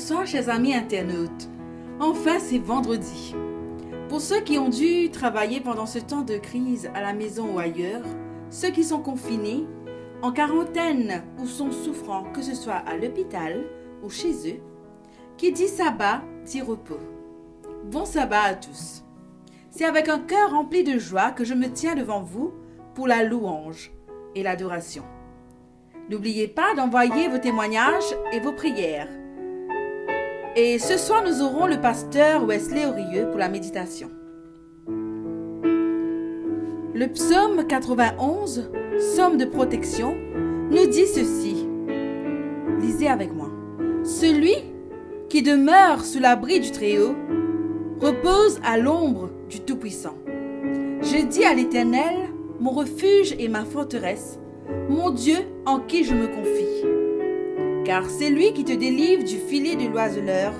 Bonsoir chers amis internautes. Enfin c'est vendredi. Pour ceux qui ont dû travailler pendant ce temps de crise à la maison ou ailleurs, ceux qui sont confinés, en quarantaine ou sont souffrants, que ce soit à l'hôpital ou chez eux, qui dit sabbat dit repos. Bon sabbat à tous. C'est avec un cœur rempli de joie que je me tiens devant vous pour la louange et l'adoration. N'oubliez pas d'envoyer vos témoignages et vos prières. Et ce soir, nous aurons le pasteur Wesley Aurieux pour la méditation. Le psaume 91, psaume de protection, nous dit ceci. Lisez avec moi. Celui qui demeure sous l'abri du Très-Haut repose à l'ombre du Tout-Puissant. Je dis à l'Éternel, mon refuge et ma forteresse, mon Dieu en qui je me confie. Car c'est lui qui te délivre du filet de l'oiseleur,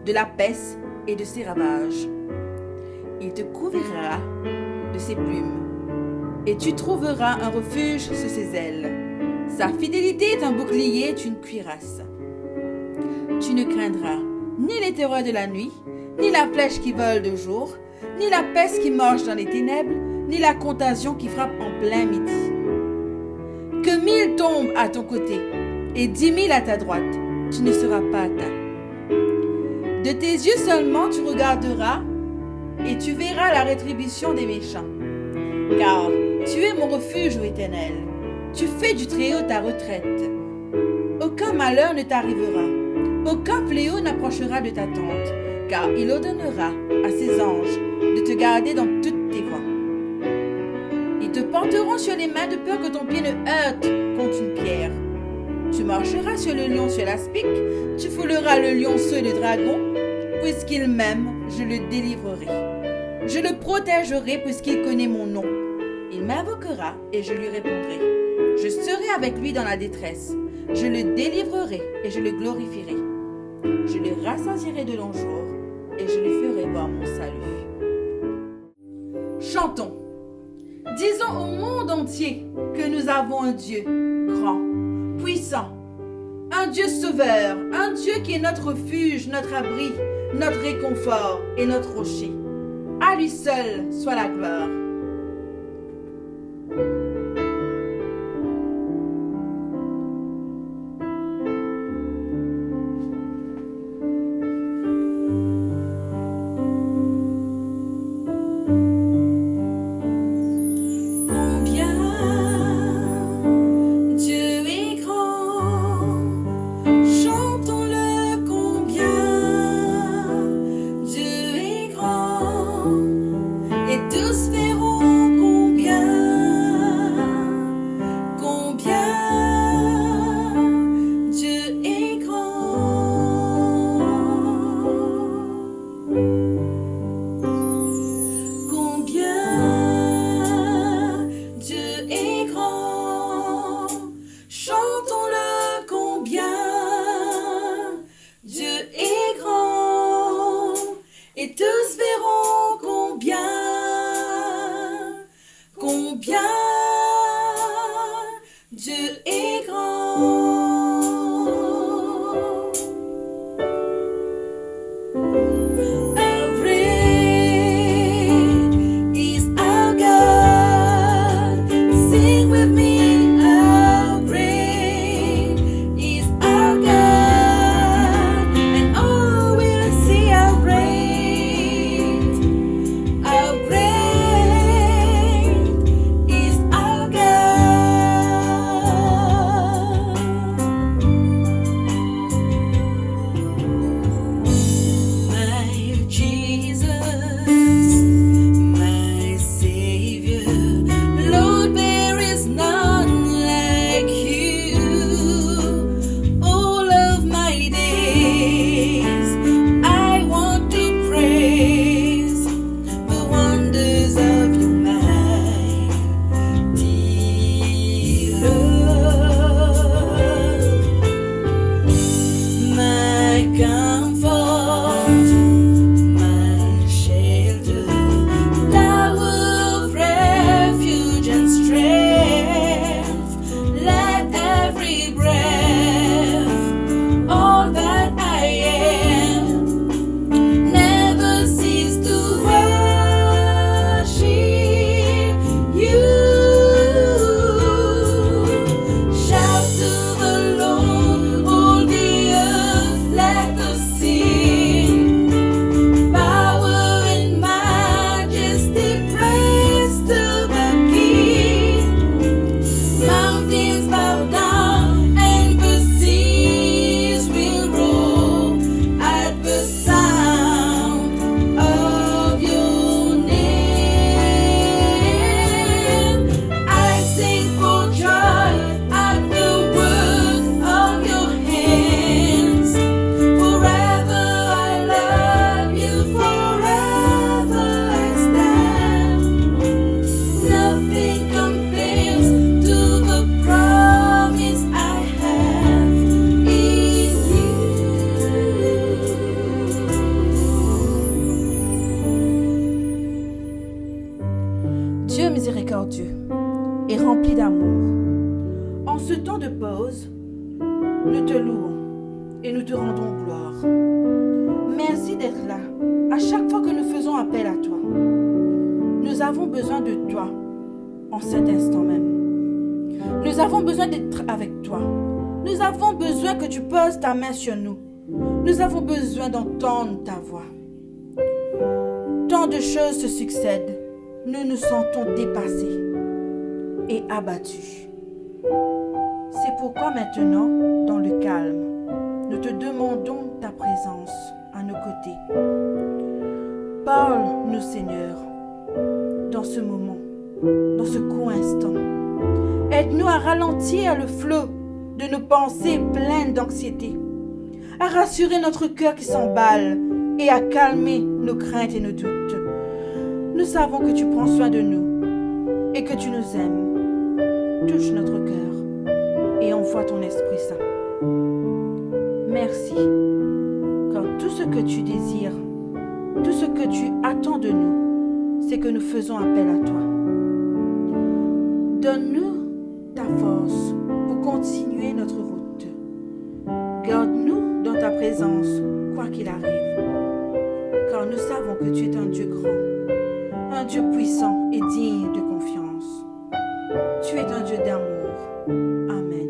de la peste et de ses ravages. Il te couvrira de ses plumes, et tu trouveras un refuge sous ses ailes. Sa fidélité est un bouclier et une cuirasse. Tu ne craindras ni les terreurs de la nuit, ni la flèche qui vole de jour, ni la peste qui marche dans les ténèbres, ni la contagion qui frappe en plein midi. Que 1000 tombent à ton côté, et 10 000 à ta droite, tu ne seras pas atteint. De tes yeux seulement tu regarderas, et tu verras la rétribution des méchants. Car tu es mon refuge, ô Éternel, tu fais du Très-Haut ta retraite. Aucun malheur ne t'arrivera, aucun fléau n'approchera de ta tente, car il ordonnera à ses anges de te garder dans toutes tes voies. Ils te porteront sur les mains de peur que ton pied ne heurte contre une pierre. Tu marcheras sur le lion, sur l'aspic, tu fouleras le lionceau et le dragon, puisqu'il m'aime, je le délivrerai. Je le protégerai puisqu'il connaît mon nom. Il m'invoquera et je lui répondrai. Je serai avec lui dans la détresse. Je le délivrerai et je le glorifierai. Je le rassasierai de longs jours et je lui ferai voir mon salut. Chantons. Disons au monde entier que nous avons un Dieu grand, puissant, un Dieu sauveur, un Dieu qui est notre refuge, notre abri, notre réconfort et notre rocher. À lui seul soit la gloire. Et tous verront combien Dieu est grand. How great is our God? Sing with me, how great is our God, and all will see how great is our God. et rempli d'amour. En ce temps de pause, nous te louons et nous te rendons gloire. Merci d'être là à chaque fois que nous faisons appel à toi. Nous avons besoin de toi en cet instant même. Nous avons besoin d'être avec toi. Nous avons besoin que tu poses ta main sur nous. Nous avons besoin d'entendre ta voix. Tant de choses se succèdent. Nous nous sentons dépassés et abattus. C'est pourquoi maintenant, dans le calme, nous te demandons ta présence à nos côtés. Parle-nous, Seigneur, dans ce moment, dans ce court instant. Aide-nous à ralentir le flot de nos pensées pleines d'anxiété, à rassurer notre cœur qui s'emballe et à calmer nos craintes et nos doutes. Nous savons que tu prends soin de nous et que tu nous aimes. Touche notre cœur et envoie ton Esprit Saint. Merci, car tout ce que tu désires, tout ce que tu attends de nous, c'est que nous faisons appel à toi. Donne-nous ta force pour continuer notre route. Garde-nous dans ta présence, quoi qu'il arrive, car nous savons que tu es un Dieu grand, un Dieu puissant et digne de confiance. Tu es un Dieu d'amour. Amen.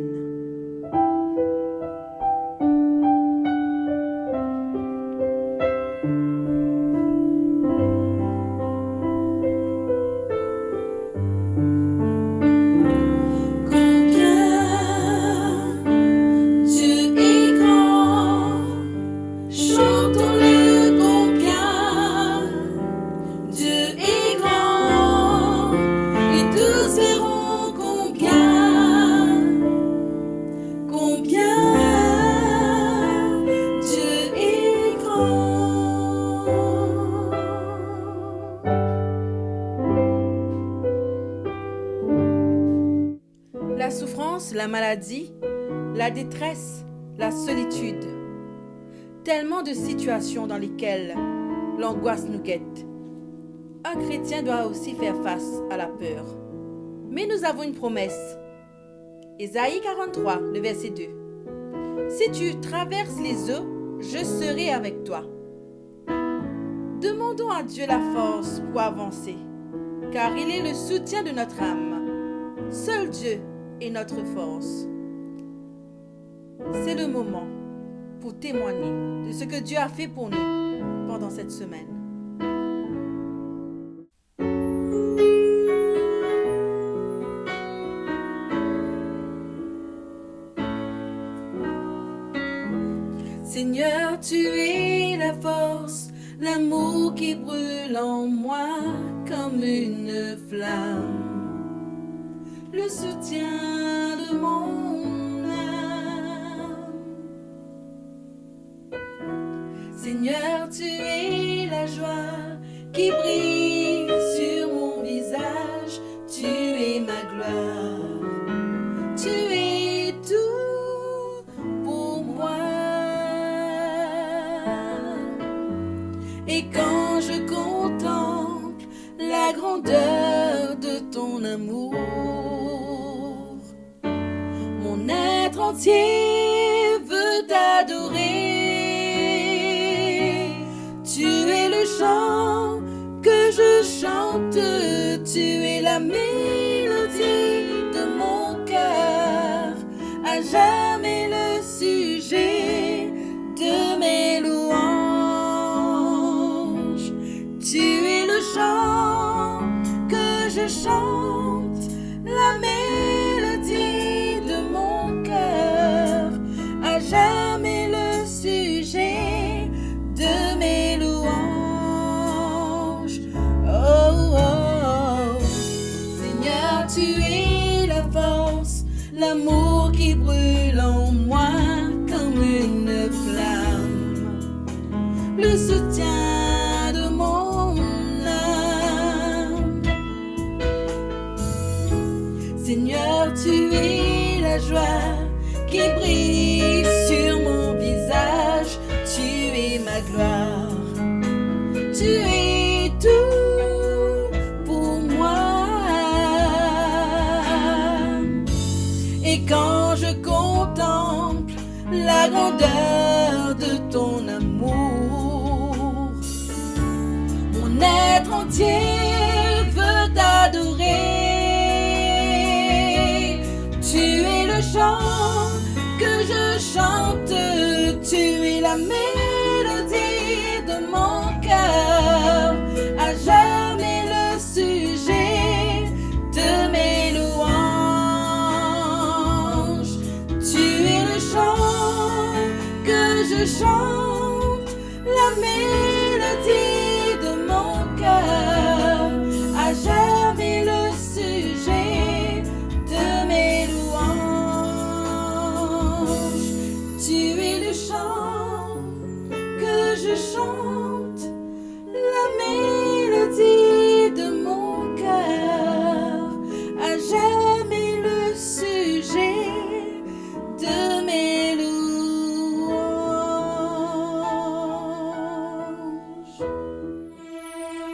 La souffrance, la maladie, la détresse, la solitude. Tellement de situations dans lesquelles l'angoisse nous guette. Un chrétien doit aussi faire face à la peur. Mais nous avons une promesse. Ésaïe 43, le verset 2. Si tu traverses les eaux, je serai avec toi. Demandons à Dieu la force pour avancer, car il est le soutien de notre âme. Seul Dieu est notre force. C'est le moment pour témoigner de ce que Dieu a fait pour nous pendant cette semaine. Seigneur, tu es la force, l'amour qui brûle en moi comme une flamme. Le soutien de mon âme. Seigneur, tu es la joie qui brille sur mon visage, tu es ma gloire, tu es tout pour moi. Et quand je contemple la grandeur de ton amour, mon être entier veut t'adorer. Tu es le chant que je chante, tu es la mélodie de mon cœur, à jamais le sujet de mes louanges. Tu es le chant que je chante, la mélodie de mon cœur, à jamais le sujet de mes louanges. Oh, oh, oh. Seigneur, tu es la force, l'amour qui brûle en moi comme une flamme, le soutien de mon âme. Seigneur, tu es la joie qui brille sur mon visage, tu es ma gloire, tu es tout pour moi. la grandeur de ton amour. Mon être entier veut t'adorer. Tu es le chant que je chante, tu es la mélodie de mon cœur, à jamais le sujet de mes louanges. Tu es le chant que je chante, la mélodie de mon cœur, à jamais le sujet de mes louanges. Tu es le chant que je chante, la mélodie de mon cœur, à jamais le sujet de mes louanges.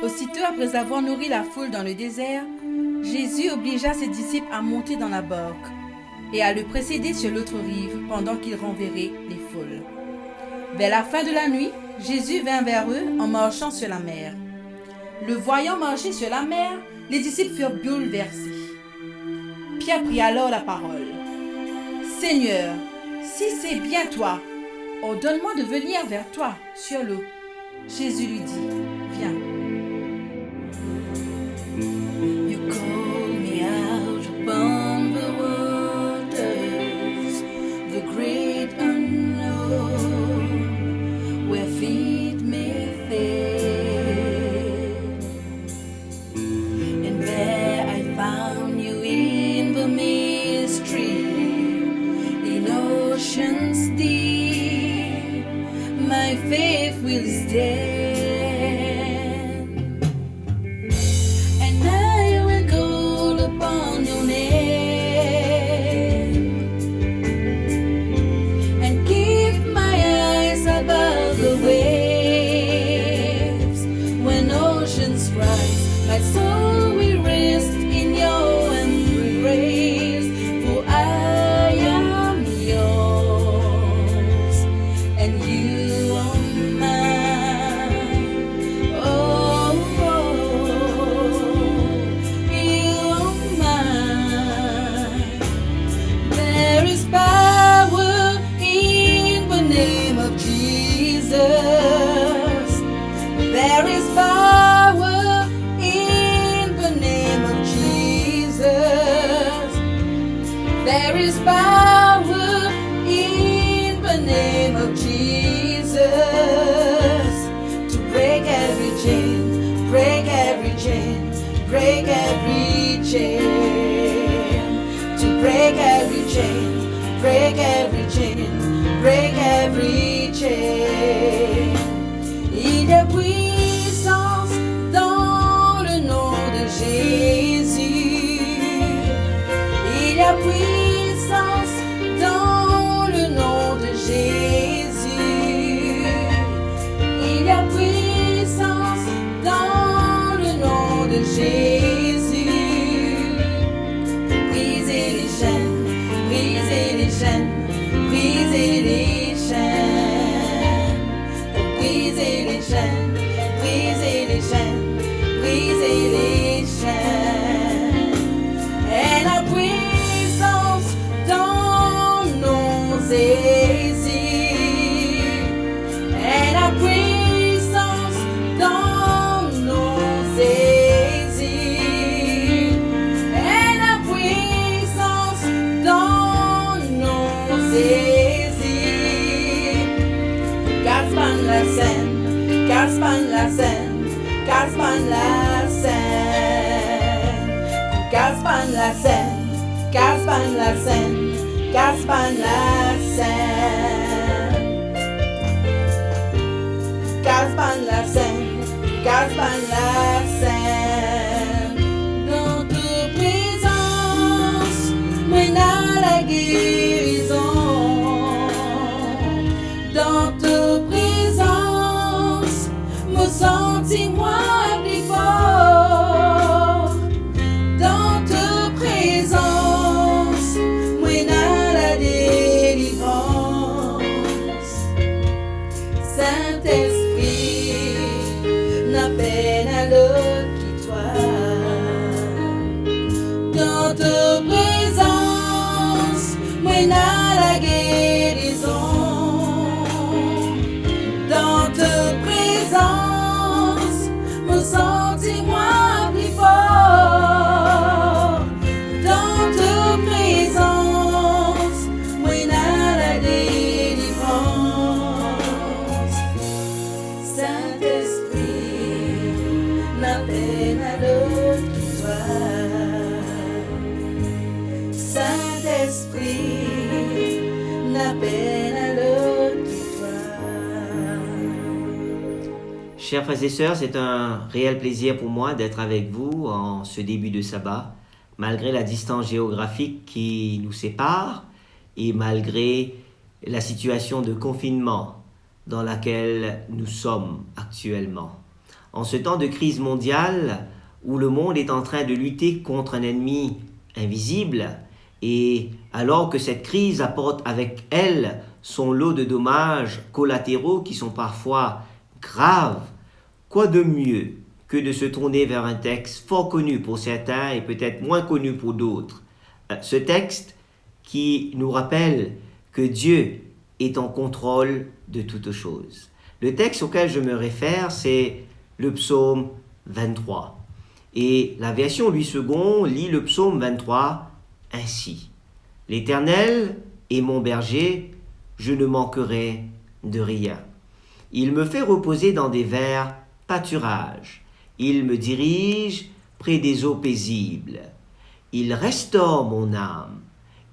Aussitôt après avoir nourri la foule dans le désert, Jésus obligea ses disciples à monter dans la barque et à le précéder sur l'autre rive pendant qu'il renverrait les foules. Vers la fin de la nuit, Jésus vint vers eux en marchant sur la mer. Le voyant marcher sur la mer, les disciples furent bouleversés. Pierre prit alors la parole. « Seigneur, si c'est bien toi, ordonne-moi de venir vers toi sur l'eau. » Jésus lui dit, « Viens. » You call me out upon the waters, the great unknown, where feet may fail. And there I found you in the mystery, in oceans deep, my faith will stand. And I will call upon your name and keep my eyes above the waves. When oceans rise, my soul will rest in your embrace. For I am yours and you are mine. Oh, you are mine. There is power in the name of Jesus. There is power in the name of Jesus. There is power in the name of Jesus to break every chain, break every chain, break every chain, to break every chain, break every chain, break every chain. Il y a puissance dans le nom de Jésus. Il y a puissance dans le nom de Jésus. Il y a puissance dans le nom de Jésus. Briser les chaînes, briser les chaînes, briser les chaînes. Briser les chaînes, briser les chaînes, briser les chaînes. Et la puissance dans nos Jésus. Et la puissance dans nos Jésus. Et la puissance dans nos Jésus. Gaspard la Seine, Gaspard la Seine, Gaspard la Seine, Gaspard la Seine, Gaspard la Seine, Gaspard la Seine, Gaspard la Seine, Gaspard la Seine. Dans ta présence, mène à la guérison. Dans ta présence, me sentis-moi plus fort. Dans ta présence, mène à la délivrance. Saint-Esprit, n'appelle à l'autre que toi. Chers frères et sœurs, c'est un réel plaisir pour moi d'être avec vous en ce début de sabbat, malgré la distance géographique qui nous sépare et malgré la situation de confinement dans laquelle nous sommes actuellement. En ce temps de crise mondiale où le monde est en train de lutter contre un ennemi invisible et alors que cette crise apporte avec elle son lot de dommages collatéraux qui sont parfois graves, quoi de mieux que de se tourner vers un texte fort connu pour certains et peut-être moins connu pour d'autres. Ce texte qui nous rappelle que Dieu est en contrôle de toutes choses. Le texte auquel je me réfère, c'est le psaume 23. Et la version Louis II lit le psaume 23 ainsi. « L'Éternel est mon berger, je ne manquerai de rien. Il me fait reposer dans des verts pâturages. Il me dirige près des eaux paisibles. Il restaure mon âme.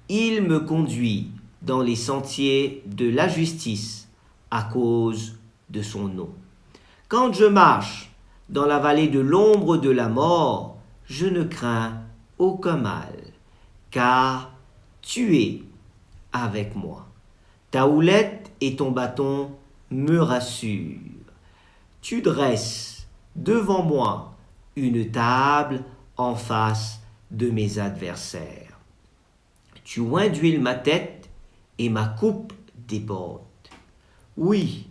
Il me conduit dans les sentiers de la justice à cause de son nom. Quand je marche dans la vallée de l'ombre de la mort, je ne crains aucun mal, car tu es avec moi. Ta houlette et ton bâton me rassurent. Tu dresses devant moi une table en face de mes adversaires. Tu oins d'huile ma tête et ma coupe déborde. Oui,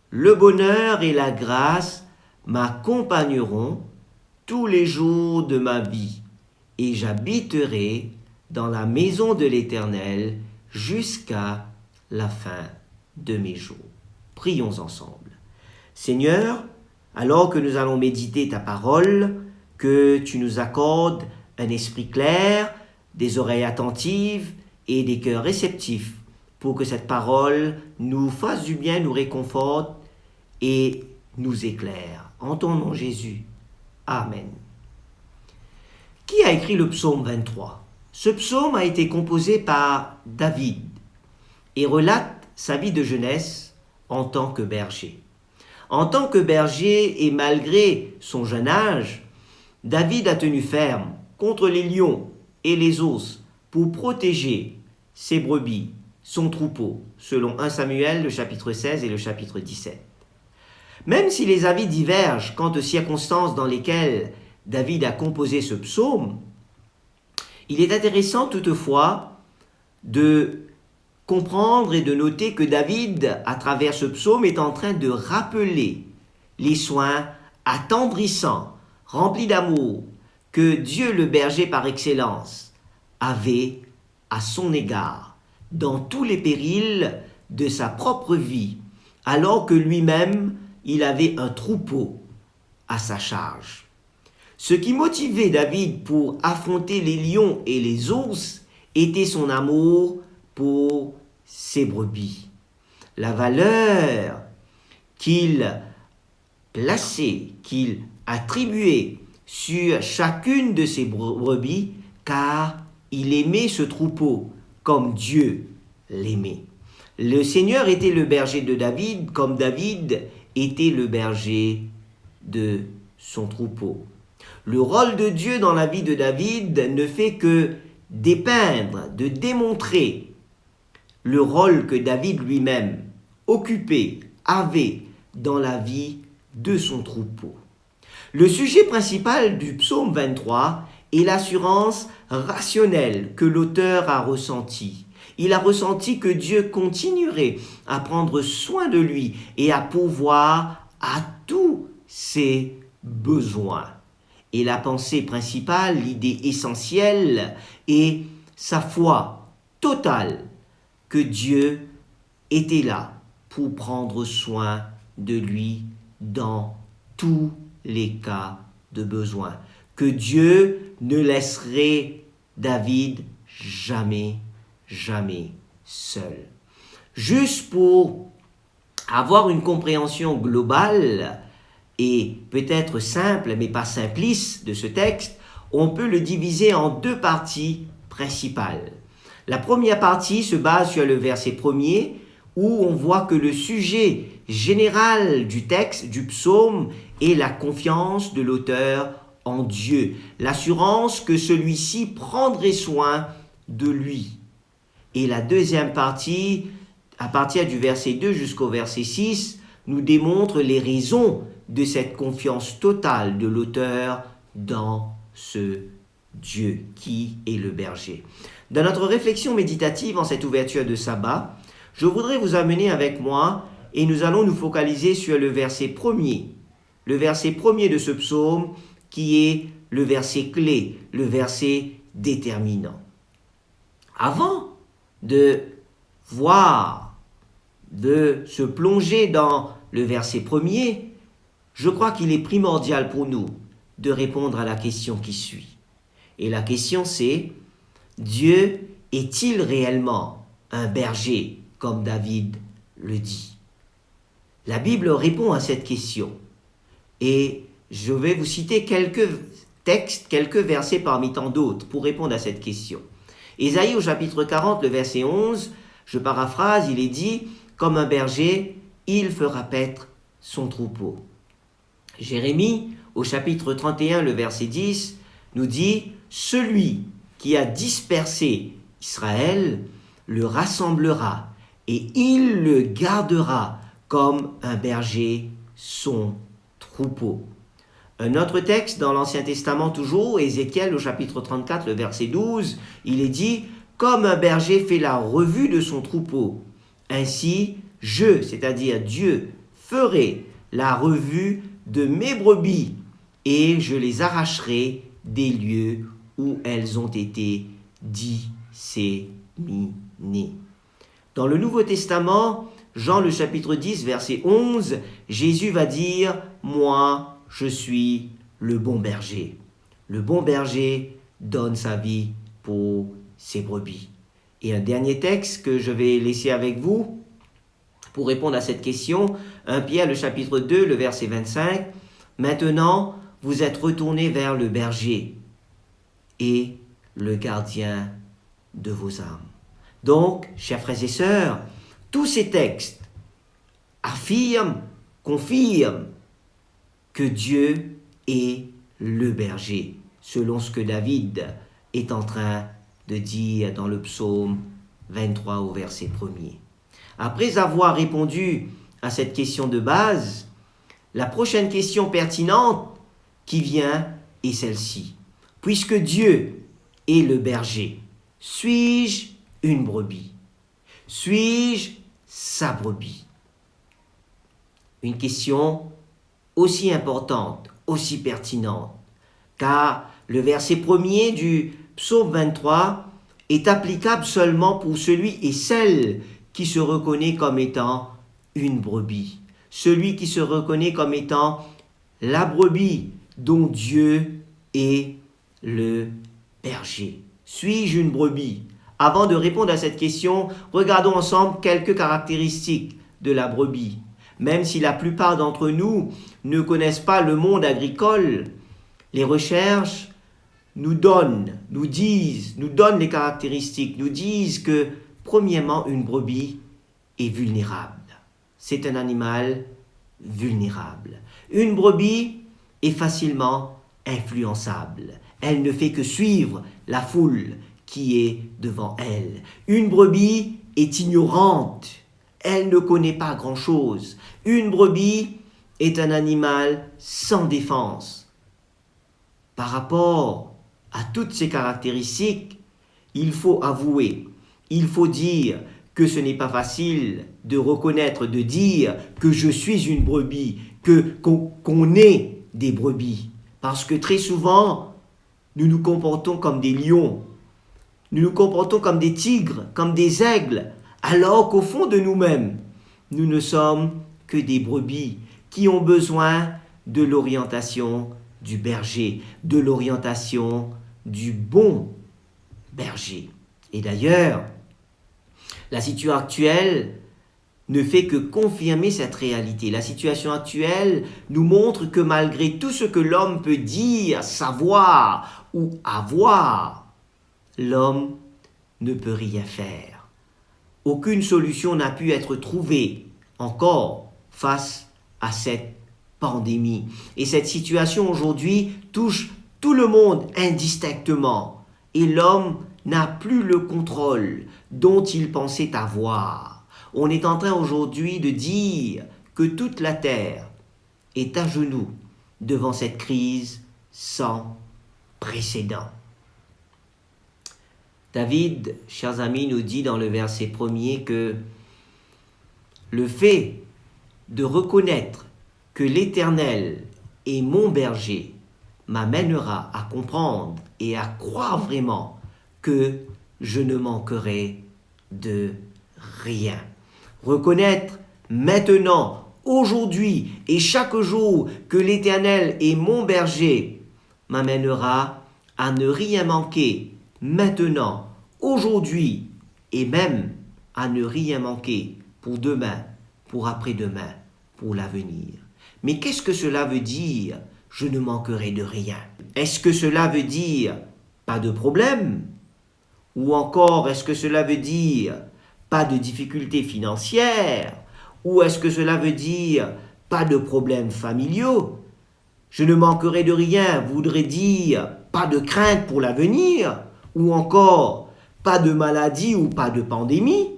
le bonheur et la grâce m'accompagneront tous les jours de ma vie, et j'habiterai dans la maison de l'Éternel jusqu'à la fin de mes jours. Prions ensemble. Seigneur, alors que nous allons méditer ta parole, que tu nous accordes un esprit clair, des oreilles attentives et des cœurs réceptifs pour que cette parole nous fasse du bien, nous réconforte et nous éclaire. En ton nom Jésus. Amen. Qui a écrit le psaume 23 ? Ce psaume a été composé par David et relate sa vie de jeunesse en tant que berger. En tant que berger et malgré son jeune âge, David a tenu ferme contre les lions et les ours pour protéger ses brebis, son troupeau, selon 1 Samuel, le chapitre 16 et le chapitre 17. Même si les avis divergent quant aux circonstances dans lesquelles David a composé ce psaume, il est intéressant toutefois de comprendre et de noter que David, à travers ce psaume, est en train de rappeler les soins attendrissants, remplis d'amour, que Dieu le berger par excellence avait à son égard dans tous les périls de sa propre vie, alors que lui-même, il avait un troupeau à sa charge. Ce qui motivait David pour affronter les lions et les ours était son amour pour ses brebis. La valeur qu'il plaçait, qu'il attribuait sur chacune de ses brebis, car il aimait ce troupeau comme Dieu l'aimait. Le Seigneur était le berger de David, comme David était le berger de son troupeau. Le rôle de Dieu dans la vie de David ne fait que dépeindre, de démontrer le rôle que David lui-même occupait, avait dans la vie de son troupeau. Le sujet principal du psaume 23 est l'assurance rationnelle que l'auteur a ressentie. Il a ressenti que Dieu continuerait à prendre soin de lui et à pourvoir à tous ses besoins. Et la pensée principale, l'idée essentielle est sa foi totale que Dieu était là pour prendre soin de lui dans tous les cas de besoin. Que Dieu ne laisserait David jamais seul. Juste pour avoir une compréhension globale et peut-être simple mais pas simpliste de ce texte, on peut le diviser en deux parties principales. La première partie se base sur le verset 1er où on voit que le sujet général du texte, du psaume, est la confiance de l'auteur en Dieu, l'assurance que celui-ci prendrait soin de lui. Et la deuxième partie, à partir du verset 2 jusqu'au verset 6, nous démontre les raisons de cette confiance totale de l'auteur dans ce Dieu qui est le berger. Dans notre réflexion méditative en cette ouverture de sabbat, je voudrais vous amener avec moi et nous allons nous focaliser sur le verset 1er. Le verset 1er de ce psaume qui est le verset clé, le verset déterminant. Avant de voir, de se plonger dans le verset 1er, je crois qu'il est primordial pour nous de répondre à la question qui suit. Et la question c'est, Dieu est-il réellement un berger, comme David le dit? La Bible répond à cette question. Et je vais vous citer quelques textes, quelques versets parmi tant d'autres pour répondre à cette question. Ésaïe au chapitre 40, le verset 11, je paraphrase, il est dit, comme un berger, il fera paître son troupeau. Jérémie au chapitre 31, le verset 10, nous dit, celui qui a dispersé Israël le rassemblera et il le gardera comme un berger son troupeau. Un autre texte dans l'Ancien Testament toujours, Ézéchiel au chapitre 34, le verset 12, il est dit « Comme un berger fait la revue de son troupeau, ainsi je, c'est-à-dire Dieu, ferai la revue de mes brebis et je les arracherai des lieux où elles ont été disséminées. » Dans le Nouveau Testament, Jean le chapitre 10, verset 11, Jésus va dire « Moi, je suis le bon berger. Le bon berger donne sa vie pour ses brebis. » Et un dernier texte que je vais laisser avec vous pour répondre à cette question, 1 Pierre le chapitre 2, le verset 25, « Maintenant, vous êtes retournés vers le berger et le gardien de vos âmes. » Donc, chers frères et sœurs, tous ces textes affirment, confirment que Dieu est le berger, selon ce que David est en train de dire dans le psaume 23 au verset 1er. Après avoir répondu à cette question de base, la prochaine question pertinente qui vient est celle-ci. Puisque Dieu est le berger, suis-je une brebis? Suis-je sa brebis? Une question aussi importante, aussi pertinente, car le verset 1er du psaume 23 est applicable seulement pour celui et celle qui se reconnaît comme étant une brebis, celui qui se reconnaît comme étant la brebis dont Dieu est le berger. Suis-je une brebis? Avant de répondre à cette question, regardons ensemble quelques caractéristiques de la brebis. Même si la plupart d'entre nous ne connaissent pas le monde agricole, les recherches nous donnent les caractéristiques, nous disent que, premièrement, une brebis est vulnérable. C'est un animal vulnérable. Une brebis est facilement influençable. Elle ne fait que suivre la foule qui est devant elle. Une brebis est ignorante. Elle ne connaît pas grand-chose. Une brebis est un animal sans défense. Par rapport à toutes ces caractéristiques, il faut avouer, il faut dire que ce n'est pas facile de reconnaître, de dire que je suis une brebis, qu'on est des brebis. Parce que très souvent, nous nous comportons comme des lions, nous nous comportons comme des tigres, comme des aigles, alors qu'au fond de nous-mêmes, nous ne sommes que des brebis qui ont besoin de l'orientation du berger, de l'orientation du bon berger. Et d'ailleurs, la situation actuelle ne fait que confirmer cette réalité. La situation actuelle nous montre que malgré tout ce que l'homme peut dire, savoir ou avoir, l'homme ne peut rien faire. Aucune solution n'a pu être trouvée encore face à cette pandémie. Et cette situation aujourd'hui touche tout le monde indistinctement. Et l'homme n'a plus le contrôle dont il pensait avoir. On est en train aujourd'hui de dire que toute la terre est à genoux devant cette crise sans précédent. David, chers amis, nous dit dans le verset 1er que le fait de reconnaître que l'Éternel est mon berger m'amènera à comprendre et à croire vraiment que je ne manquerai de rien. Reconnaître maintenant, aujourd'hui et chaque jour que l'Éternel est mon berger m'amènera à ne rien manquer maintenant, aujourd'hui et même à ne rien manquer pour demain, pour après-demain, pour l'avenir. Mais qu'est-ce que cela veut dire? Je ne manquerai de rien. Est-ce que cela veut dire pas de problème? Ou encore, est-ce que cela veut dire pas de difficultés financières? Ou est-ce que cela veut dire pas de problèmes familiaux? Je ne manquerai de rien voudrait dire pas de crainte pour l'avenir? Ou encore, pas de maladie ou pas de pandémie?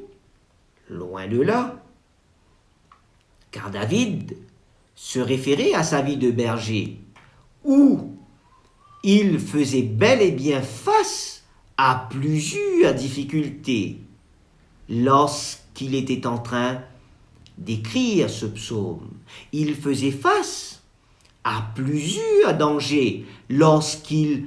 Loin de là. Car David se référait à sa vie de berger, où il faisait bel et bien face à plusieurs difficultés lorsqu'il était en train d'écrire ce psaume. Il faisait face à plusieurs dangers lorsqu'il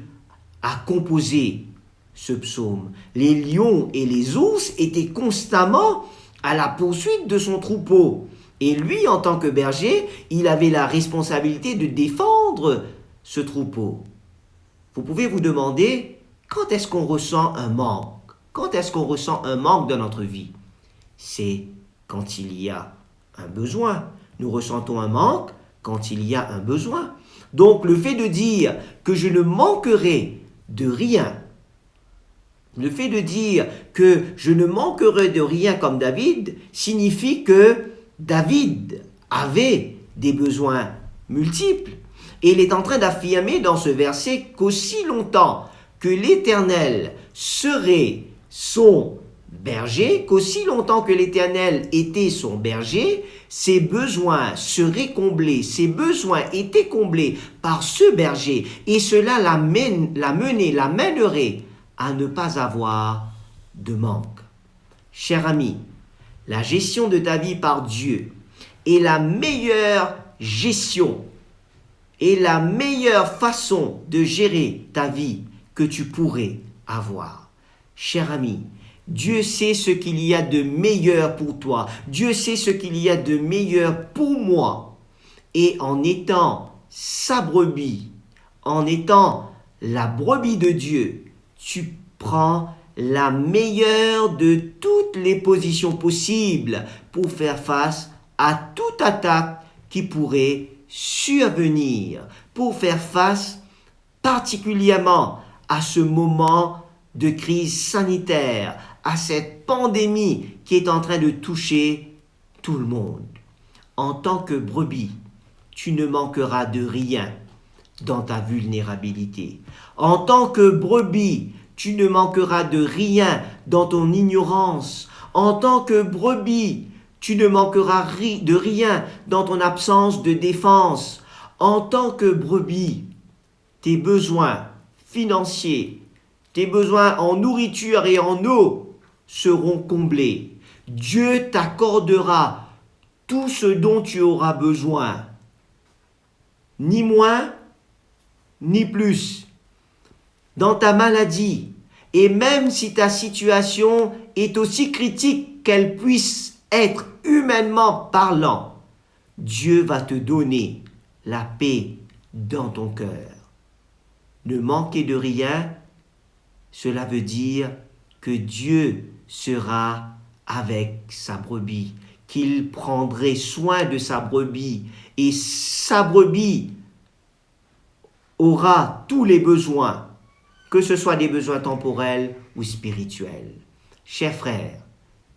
a composé ce psaume. Les lions et les ours étaient constamment à la poursuite de son troupeau. Et lui, en tant que berger, il avait la responsabilité de défendre ce troupeau. Vous pouvez vous demander, quand est-ce qu'on ressent un manque? Quand est-ce qu'on ressent un manque dans notre vie? C'est quand il y a un besoin. Nous ressentons un manque quand il y a un besoin. Donc le fait de dire que je ne manquerai de rien, le fait de dire que je ne manquerai de rien comme David, signifie que David avait des besoins multiples. Et il est en train d'affirmer dans ce verset qu'aussi longtemps que l'Éternel serait son berger, qu'aussi longtemps que l'Éternel était son berger, ses besoins seraient comblés, ses besoins étaient comblés par ce berger, et cela l'amènerait à ne pas avoir de manque. Cher ami, la gestion de ta vie par Dieu est la meilleure gestion et la meilleure façon de gérer ta vie que tu pourrais avoir. Cher ami, Dieu sait ce qu'il y a de meilleur pour toi. Dieu sait ce qu'il y a de meilleur pour moi. Et en étant sa brebis, en étant la brebis de Dieu, tu prends la meilleure de toutes les positions possibles pour faire face à toute attaque qui pourrait survenir, pour faire face particulièrement à ce moment de crise sanitaire, à cette pandémie qui est en train de toucher tout le monde. En tant que brebis, tu ne manqueras de rien dans ta vulnérabilité. En tant que brebis, tu ne manqueras de rien dans ton ignorance. En tant que brebis, tu ne manqueras de rien dans ton absence de défense. En tant que brebis, tes besoins financiers, tes besoins en nourriture et en eau seront comblés. Dieu t'accordera tout ce dont tu auras besoin. Ni moins, ni plus. Dans ta maladie, et même si ta situation est aussi critique qu'elle puisse être humainement parlant, Dieu va te donner la paix dans ton cœur. Ne manquer de rien, cela veut dire que Dieu sera avec sa brebis, qu'il prendrait soin de sa brebis, et sa brebis aura tous les besoins, que ce soit des besoins temporels ou spirituelle. Chers frères,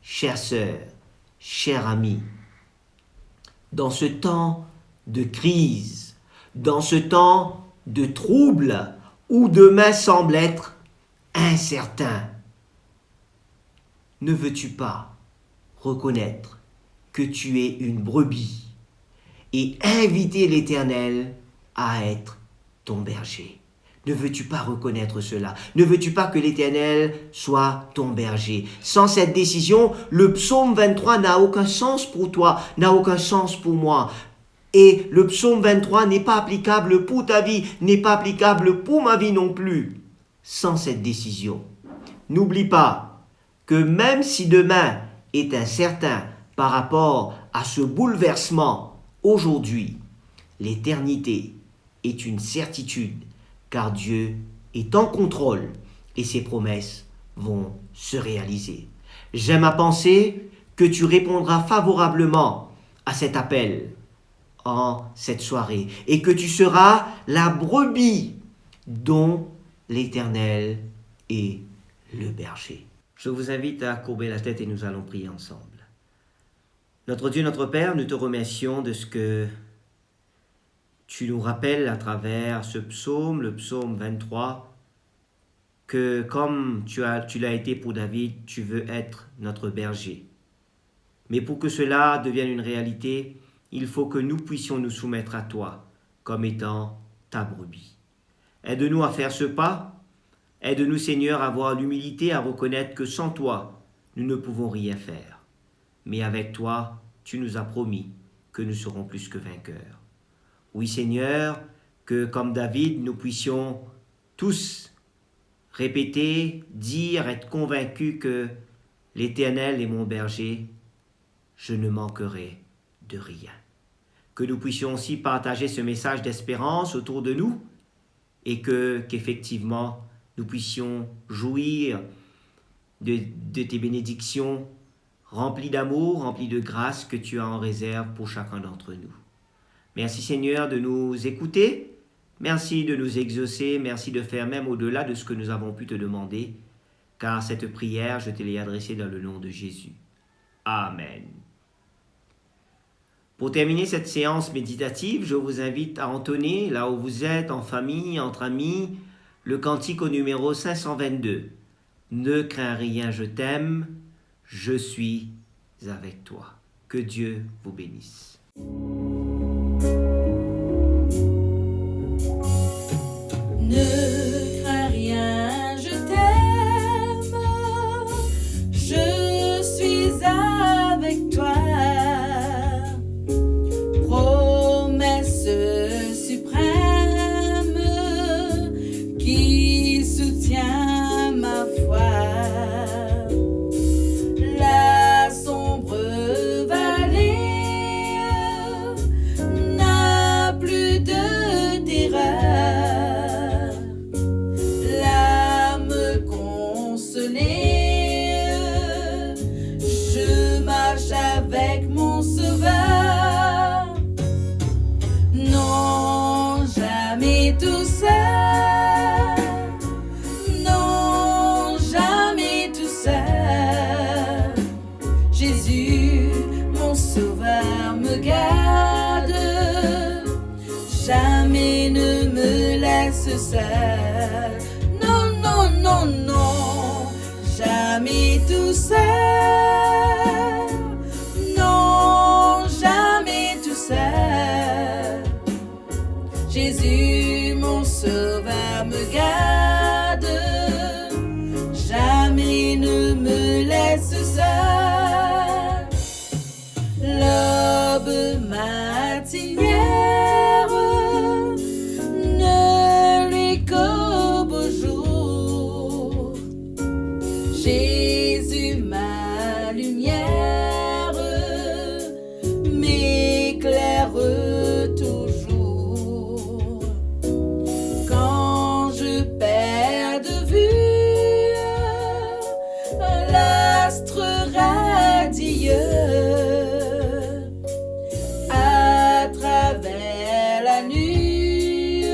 chères sœurs, chers amis, dans ce temps de crise, dans ce temps de trouble, où demain semble être incertain, ne veux-tu pas reconnaître que tu es une brebis et inviter l'Éternel à être ton berger? Ne veux-tu pas reconnaître cela? Ne veux-tu pas que l'Éternel soit ton berger? Sans cette décision, le psaume 23 n'a aucun sens pour toi, n'a aucun sens pour moi. Et le psaume 23 n'est pas applicable pour ta vie, n'est pas applicable pour ma vie non plus. Sans cette décision, n'oublie pas que même si demain est incertain par rapport à ce bouleversement aujourd'hui, l'éternité est une certitude, car Dieu est en contrôle et ses promesses vont se réaliser. J'aime à penser que tu répondras favorablement à cet appel en cette soirée et que tu seras la brebis dont l'Éternel est le berger. Je vous invite à courber la tête et nous allons prier ensemble. Notre Dieu, notre Père, nous te remercions de ce que tu nous rappelles à travers ce psaume, le psaume 23, que comme tu l'as été pour David, tu veux être notre berger. Mais pour que cela devienne une réalité, il faut que nous puissions nous soumettre à toi comme étant ta brebis. Aide-nous à faire ce pas. Aide-nous, Seigneur, à avoir l'humilité à reconnaître que sans toi, nous ne pouvons rien faire. Mais avec toi, tu nous as promis que nous serons plus que vainqueurs. Oui, Seigneur, que comme David, nous puissions tous répéter, dire, être convaincus que l'Éternel est mon berger, je ne manquerai de rien. Que nous puissions aussi partager ce message d'espérance autour de nous et qu'effectivement, nous puissions jouir de tes bénédictions remplies d'amour, remplies de grâce que tu as en réserve pour chacun d'entre nous. Merci Seigneur de nous écouter, merci de nous exaucer, merci de faire même au-delà de ce que nous avons pu te demander, car cette prière, je te l'ai adressée dans le nom de Jésus. Amen. Pour terminer cette séance méditative, je vous invite à entonner, là où vous êtes, en famille, entre amis, le cantique au numéro 522. Ne crains rien, je t'aime, je suis avec toi. Que Dieu vous bénisse. Ne crains rien, je t'aime, je suis avec toi. Promesse suprême qui soutient ma foi. La sombre vallée n'a plus de terreur. L'âme consolée, je marche avec mon Sauveur. Non, jamais tout seul. Non, jamais tout seul. Jésus, mon Sauveur, me garde. Jamais ne me laisse seul. Non, non, non, non. Jamais tout seul. Non, jamais tout seul. Jésus, mon Sauveur, me garde. Jamais ne me laisse seul. L'aube matinière ne lui qu'au beau jour. Jésus, ma lumière, m'éclaire toujours. Quand je perds de vue l'astre radieux, à travers la nuit,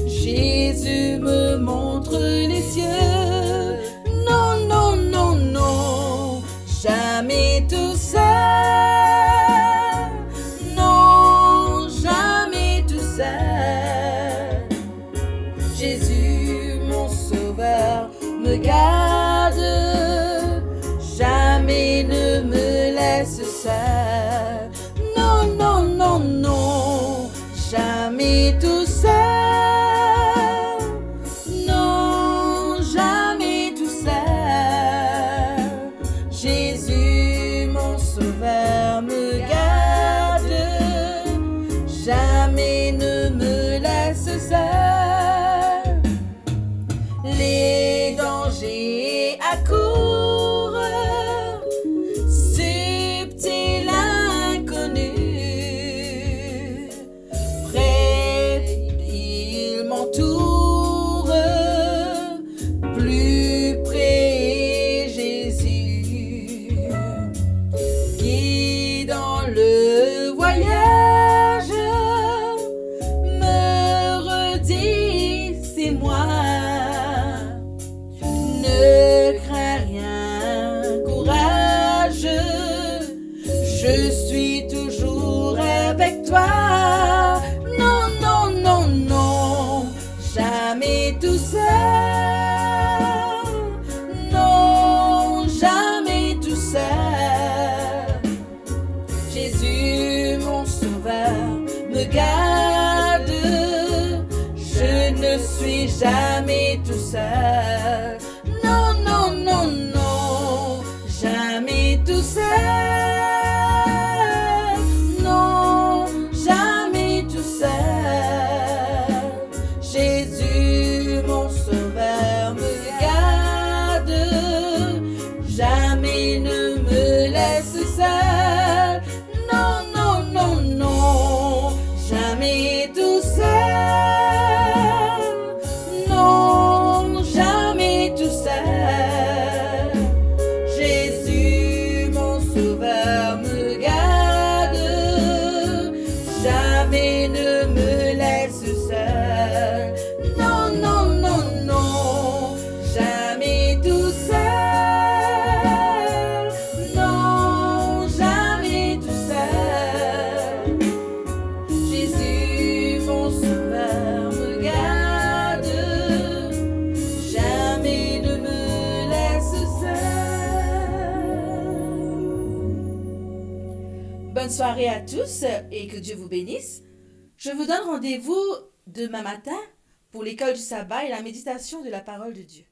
Jésus me montre les cieux. laisse seul. Non, non, non, non, jamais tout seul. Non, jamais tout seul. Jésus, mon sauveur, me garde. Jamais ne me laisse seul. Les dangers accourent, subtil inconnu. Près, il m'entoure, plus près Jésus. Guidant le voyage, me redit c'est moi. Ne crains rien, courage, je suis toujours avec toi. Non, non, non, non, jamais tout seul. Non, jamais tout seul. Jésus, mon sauveur, me garde. Je ne suis jamais tout seul. Non, non, non, non, jamais tout seul. Non, jamais tout seul. Jésus, mon sauveur, me garde. Jamais ne me laisse seul. Non, non, non, non, jamais tout seul. Non, jamais tout seul. Jésus, mon sauveur, me garde. Jamais ne me laisse seul. Non, non, non, non, jamais tout seul. Non, jamais tout seul. Jésus, mon sauveur, me garde. Jamais ne me laisse seul. Bonne soirée à tous et que Dieu vous bénisse. Je vous donne rendez-vous demain matin pour l'école du sabbat et la méditation de la parole de Dieu.